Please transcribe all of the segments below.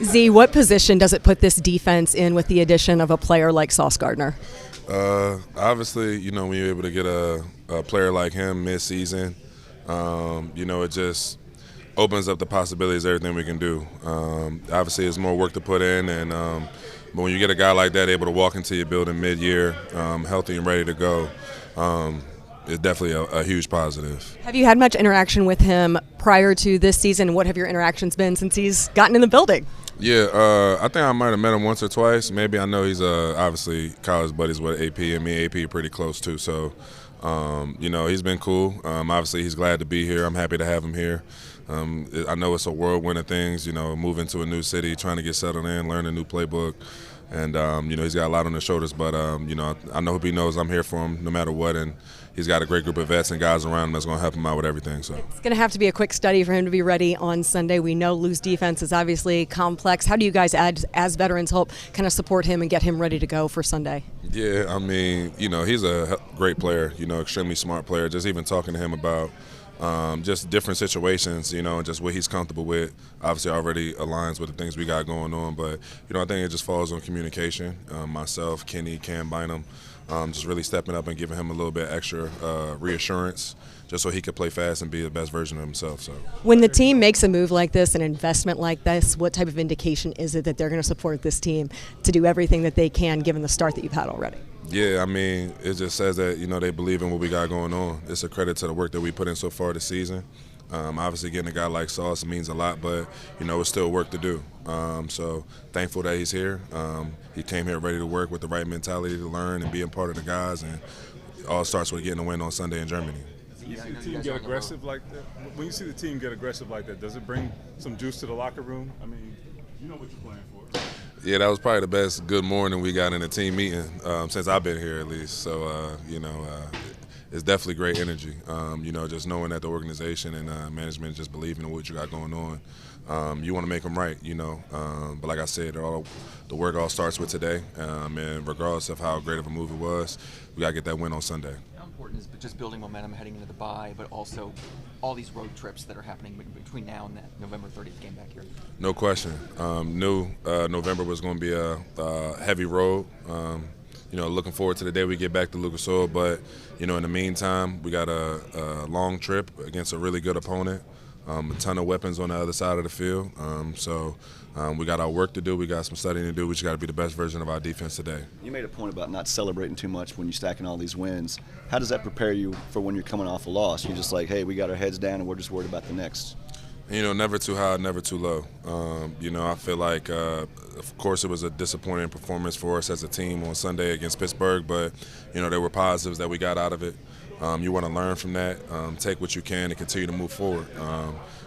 Z, what position does it put this defense in with the addition of a player like Sauce Gardner? Obviously, when you're able to get a player like him mid-season, it just opens up the possibilities of everything we can do. Obviously, there's more work to put in, but when you get a guy like that able to walk into your building mid-year, healthy and ready to go, it's definitely a huge positive. Have you had much interaction with him prior to this season? What have your interactions been since he's gotten in the building? Yeah, I think I might have met him once or twice. Maybe I know he's obviously college buddies with AP, and me and AP are pretty close too. So, he's been cool. Obviously, he's glad to be here. I'm happy to have him here. I know it's a whirlwind of things, moving to a new city, trying to get settled in, learn a new playbook. And, he's got a lot on his shoulders. But, I know he knows I'm here for him no matter what. And he's got a great group of vets and guys around him that's going to help him out with everything. So it's going to have to be a quick study for him to be ready on Sunday. We know Lou's defense is obviously complex. How do you guys, as veterans, help kind of support him and get him ready to go for Sunday? Yeah, he's a great player, extremely smart player. Just even talking to him about just different situations, just what he's comfortable with. Obviously already aligns with the things we got going on, but, I think it just falls on communication. Myself, Kenny, Cam Bynum, just really stepping up and giving him a little bit extra reassurance just so he could play fast and be the best version of himself. So, when the team makes a move like this, an investment like this, what type of indication is it that they're going to support this team to do everything that they can given the start that you've had already? Yeah, it just says that, they believe in what we got going on. It's a credit to the work that we put in so far this season. Obviously, getting a guy like Sauce means a lot, but, it's still work to do. So thankful that he's here. He came here ready to work with the right mentality to learn and be a part of the guys, and it all starts with getting a win on Sunday in Germany. You see the team get aggressive like that? When you see the team get aggressive like that, does it bring some juice to the locker room? You know what you're playing for. Yeah, that was probably the best good morning we got in a team meeting since I've been here at least. So, it's definitely great energy. Just knowing that the organization and management just believing in what you got going on. You want to make them right, But like I said, the work all starts with today. And regardless of how great of a move it was, we got to get that win on Sunday. How important is just building momentum heading into the bye, but also all these road trips that are happening between now and that November 30th game back here? No question. November was going to be a heavy road. Looking forward to the day we get back to Lucas Oil. But, in the meantime, we got a long trip against a really good opponent, a ton of weapons on the other side of the field. We got our work to do. We got some studying to do. We just got to be the best version of our defense today. You made a point about not celebrating too much when you're stacking all these wins. How does that prepare you for when you're coming off a loss? You're just like, hey, we got our heads down and we're just worried about the next. Never too high, never too low. I feel like, of course, it was a disappointing performance for us as a team on Sunday against Pittsburgh, but, there were positives that we got out of it. You want to learn from that, take what you can, and continue to move forward.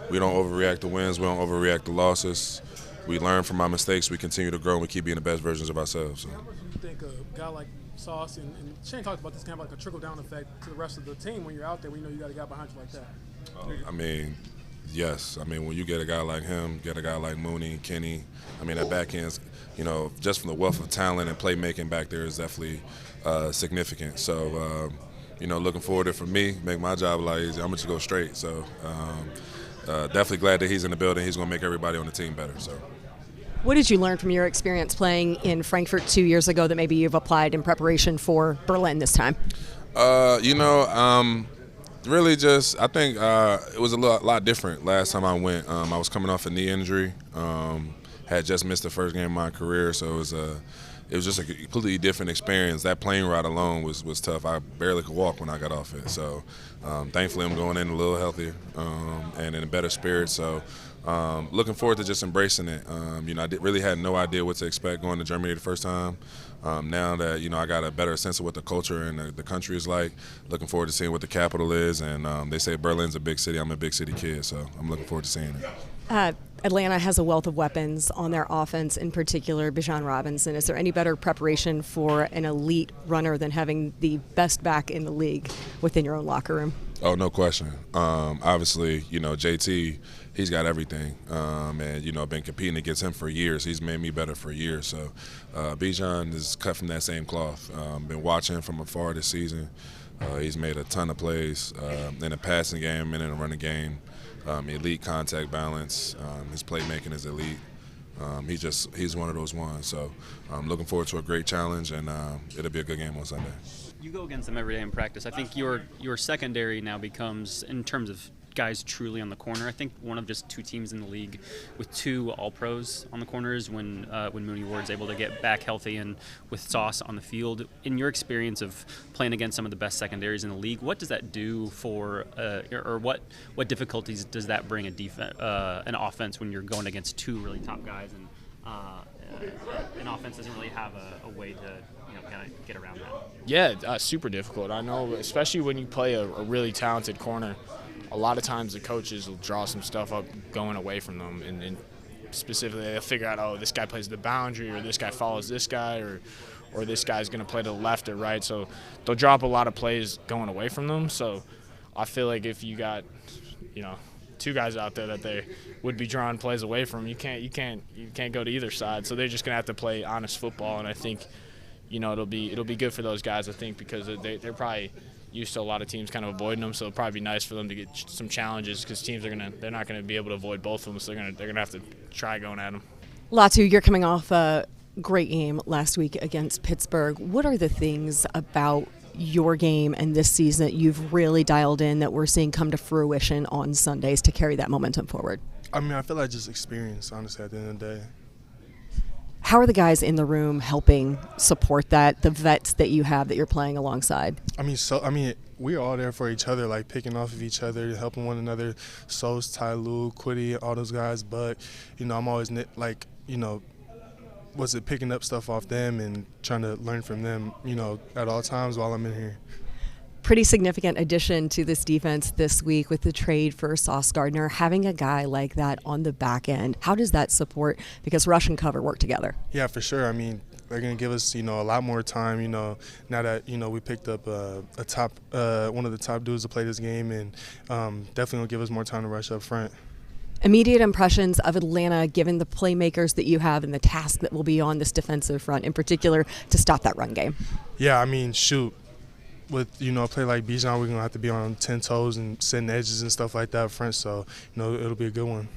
We don't overreact to wins. We don't overreact to losses. We learn from our mistakes. We continue to grow, and we keep being the best versions of ourselves. So. How much do you think a guy like Sauce, and Shane talked about this kind of like a trickle-down effect to the rest of the team when you're out there, when you got a guy behind you like that? Yes. When you get a guy like him, get a guy like Mooney, Kenny, that back end, just from the wealth of talent and playmaking back there is definitely significant. So, looking forward to it for me, make my job a lot easier. I'm going to go straight. So, definitely glad that he's in the building. He's going to make everybody on the team better. So. What did you learn from your experience playing in Frankfurt 2 years ago that maybe you've applied in preparation for Berlin this time? Really just, I think it was a lot different last time I went. I was coming off a knee injury, had just missed the first game of my career, so it was just a completely different experience. That plane ride alone was tough. I barely could walk when I got off it. So thankfully I'm going in a little healthier and in a better spirit. So looking forward to just embracing it. I really had no idea what to expect going to Germany the first time. Now that, I got a better sense of what the culture and the country is like, looking forward to seeing what the capital is. And they say Berlin's a big city. I'm a big city kid, so I'm looking forward to seeing it. Atlanta has a wealth of weapons on their offense, in particular Bijan Robinson. Is there any better preparation for an elite runner than having the best back in the league within your own locker room? Oh, no question. Obviously, JT, he's got everything. And, I've been competing against him for years. He's made me better for years. So Bijan is cut from that same cloth. Been watching him from afar this season. He's made a ton of plays in the passing game and in the running game. Elite contact balance. His playmaking is elite. He's one of those ones. So I'm looking forward to a great challenge, and it'll be a good game on Sunday. You go against them every day in practice. I think your secondary now becomes, in terms of guys truly on the corner, I think one of just 2 teams in the league with 2 All-Pros on the corners when Mooney Ward's able to get back healthy and with Sauce on the field. In your experience of playing against some of the best secondaries in the league, what does that do for or what difficulties does that bring an offense when you're going against 2 really top guys and an offense doesn't really have a way to kind of get around that? Yeah, super difficult. I know, especially when you play a really talented corner. A lot of times the coaches will draw some stuff up going away from them, and specifically they'll figure out, oh, this guy plays the boundary, or this guy follows this guy, or this guy's going to play to the left or right. So they'll drop a lot of plays going away from them. So I feel like if you got, 2 guys out there that they would be drawing plays away from, you can't go to either side. So they're just going to have to play honest football, and I think, it'll be good for those guys, I think, because they're probably used to a lot of teams kind of avoiding them, so it'll probably be nice for them to get some challenges because teams they're not going to be able to avoid both of them, so they're going to have to try going at them. Latu, you're coming off a great game last week against Pittsburgh. What are the things about your game and this season that you've really dialed in that we're seeing come to fruition on Sundays to carry that momentum forward? I mean, I feel like just experience, honestly, at the end of the day. How are the guys in the room helping support that, the vets that you have that you're playing alongside? We're all there for each other, like picking off of each other, helping one another. Sos, Ty Lue, Quiddy, all those guys. But, I'm always picking up stuff off them and trying to learn from them, at all times while I'm in here. Pretty significant addition to this defense this week with the trade for Sauce Gardner. Having a guy like that on the back end, how does that support? Because rush and cover work together. Yeah, for sure. I mean, they're going to give us, a lot more time, now that, we picked up one of the top dudes to play this game, and definitely going to give us more time to rush up front. Immediate impressions of Atlanta, given the playmakers that you have and the task that will be on this defensive front, in particular, to stop that run game? Yeah, with, a play like Bijan, we're going to have to be on 10 toes and setting edges and stuff like that up front, so, it'll be a good one.